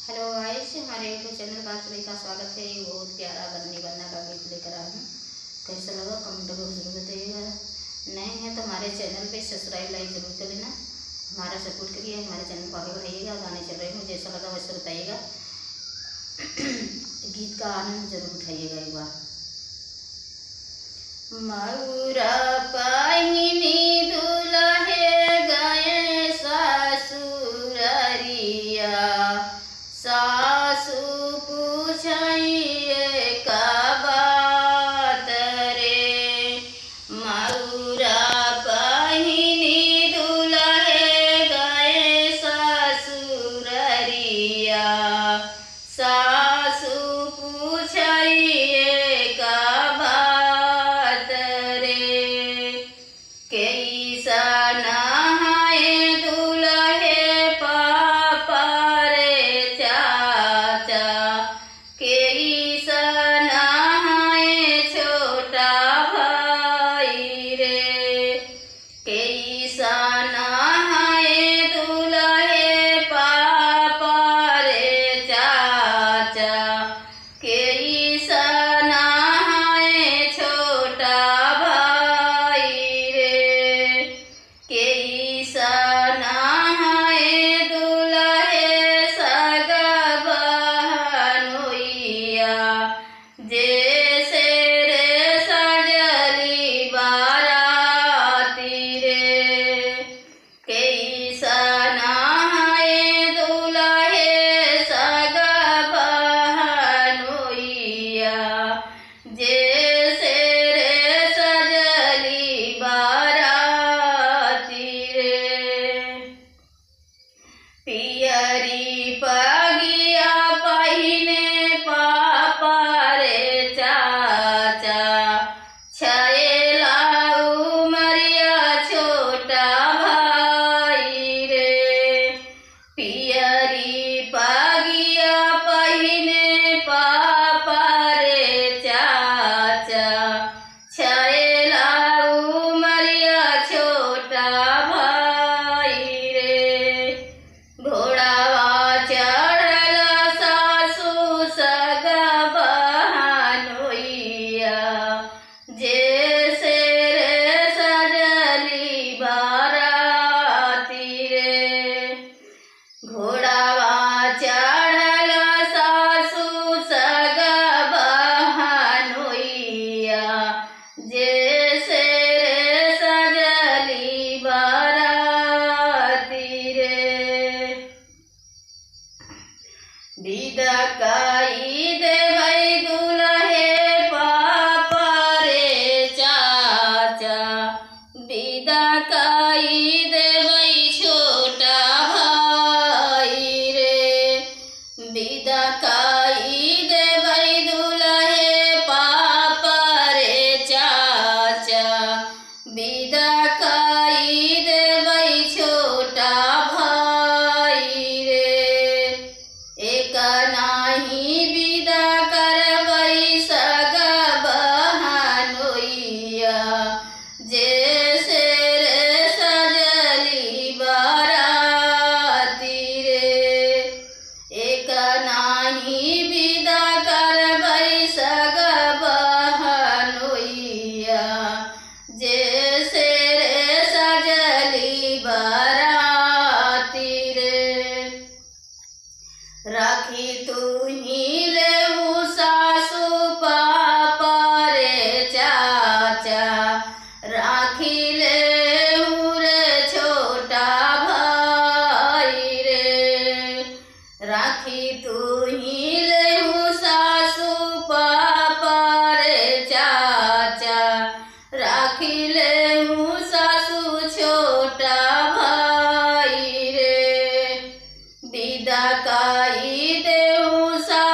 Hello guys, हमारे YouTube channel पर आप सभी का स्वागत है। ये बहुत प्यारा बन्नी बन्ना का गीत लेकर आए हैं। कैसा लगा कमेंट में जरूर बताइएगा। नए हैं तो हमारे चैनल पे सब्सक्राइब लाइक जरूर कर देना, हमारा सपोर्ट करिए, हमारे चैनल को आगे बढ़ाइएगा। गाने चल रहे हैं, मुझे जैसा लगा वैसे बताइएगा। गीत का आनंद जरूर उठाइएगा एक बार। मऊरा पाहिनी दुल्हे गए ससुररिया, सासु पूछिए का बात रे। मऊरा पाहिनी दुल्हे गए ससुररिया, सासु पूछिए का बात रे। कैसा नहाए दुल्हे पापा रे चाचा, कैसा नहाए छोटा भाई रे। कैसा नहाए दुल्हे पापा रे चाचा, कैसा नहाए छोटा भाई रे। कैसा नहाए दुल्हे सगा बहनोइया, जैसे रे सजली बाराती रे। कैसा नहाए दुल्हे सगा बहनोइया, जैसे रे सजली बाराती रे। पियरी पगिया पहिने पापा रे चाचा, छयला उमरिया छोटा भाई रे। पियरी पगिया पहिने पापा रे चाचा, छयला उमरिया छोटा भाई रे। घोड़ावा चढ़ल सासु सगा बहनोइया, जैसे रे सजली बाराती रे। घोड़ावा चढ़ल सासु सगा बहनोइया, जैसे रे सजली बाराती रे। विदा काई देवै दुल्हे पापा रे चाचा, विदा काई देवै छोटा भाई रे। विदा काई देवै दुल्हे पापा रे चाचा, विदा काई देवै छोटा भाई रे। एक नाही विदा करबै सगा बहनोइया, जैसे रे सजली बाराती रे। एक नाही विदा करबै सगा बहनोइया, जैसे रे सजली बाराती रे। राखी तुही लेऊ सासु पापा रे चाचा, राखी लेऊ रे छोटा भाई रे। राखी तुही लेऊ सासु पापा रे चाचा, राखी लेऊ सासु छोटा भाई रे। विदा काई देऊ सा